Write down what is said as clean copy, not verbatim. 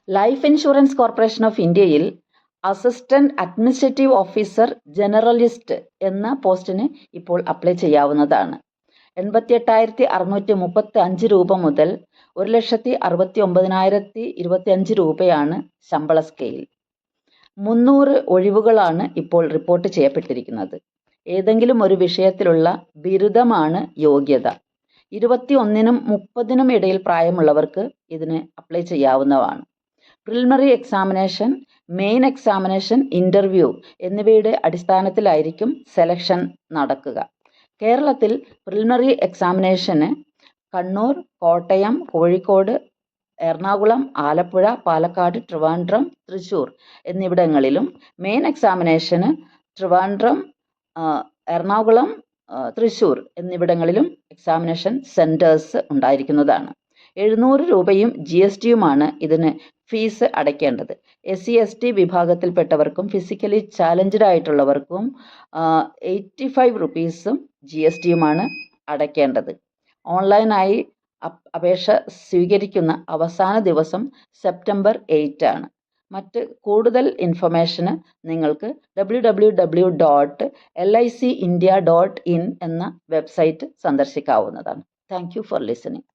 Life insurance corporation of ഇന്ത്യയിൽ assistant administrative officer generalist എന്ന പോസ്റ്റിന് ഇപ്പോൾ അപ്ലൈ ചെയ്യാവുന്നതാണ്. 88,635 രൂപ മുതൽ 1,69,025 രൂപയാണ് ശമ്പള സ്കെയിൽ. 300 ഒഴിവുകളാണ് ഇപ്പോൾ റിപ്പോർട്ട് ചെയ്യപ്പെട്ടിരിക്കുന്നത്. ഏതെങ്കിലും ഒരു വിഷയത്തിലുള്ള ബിരുദമാണ് യോഗ്യത. 21നും 30നും ഇടയിൽ പ്രായമുള്ളവർക്ക് ഇതിന് അപ്ലൈ ചെയ്യാവുന്നതാണ്. Preliminary examination, main examination, interview എന്നിവയുടെ അടിസ്ഥാനത്തിലായിരിക്കും സെലക്ഷൻ നടക്കുക. കേരളത്തിൽ പ്രിലിമിനറി എക്സാമിനേഷന് കണ്ണൂർ, കോട്ടയം, കോഴിക്കോട്, എറണാകുളം, ആലപ്പുഴ, പാലക്കാട്, ട്രിവാൻഡ്രം, തൃശ്ശൂർ എന്നിവിടങ്ങളിലും മെയിൻ എക്സാമിനേഷന് ട്രിവാൻഡ്രം, എറണാകുളം, തൃശ്ശൂർ എന്നിവിടങ്ങളിലും എക്സാമിനേഷൻ സെൻറ്റേഴ്സ് ഉണ്ടായിരിക്കുന്നതാണ്. 700 രൂപയും GSTയുമാണ് ഇതിന് ഫീസ് അടയ്ക്കേണ്ടത്. SC/ST വിഭാഗത്തിൽപ്പെട്ടവർക്കും ഫിസിക്കലി ചാലഞ്ച്ഡ് ആയിട്ടുള്ളവർക്കും 85 റുപ്പീസും GSTയുമാണ് അടയ്ക്കേണ്ടത്. ഓൺലൈനായി അപേക്ഷ സ്വീകരിക്കുന്ന അവസാന ദിവസം സെപ്റ്റംബർ 8 ആണ്. മറ്റ് കൂടുതൽ ഇൻഫർമേഷന് നിങ്ങൾക്ക് www.licindia.in എന്ന വെബ്സൈറ്റ് സന്ദർശിക്കാവുന്നതാണ്. Thank you for listening.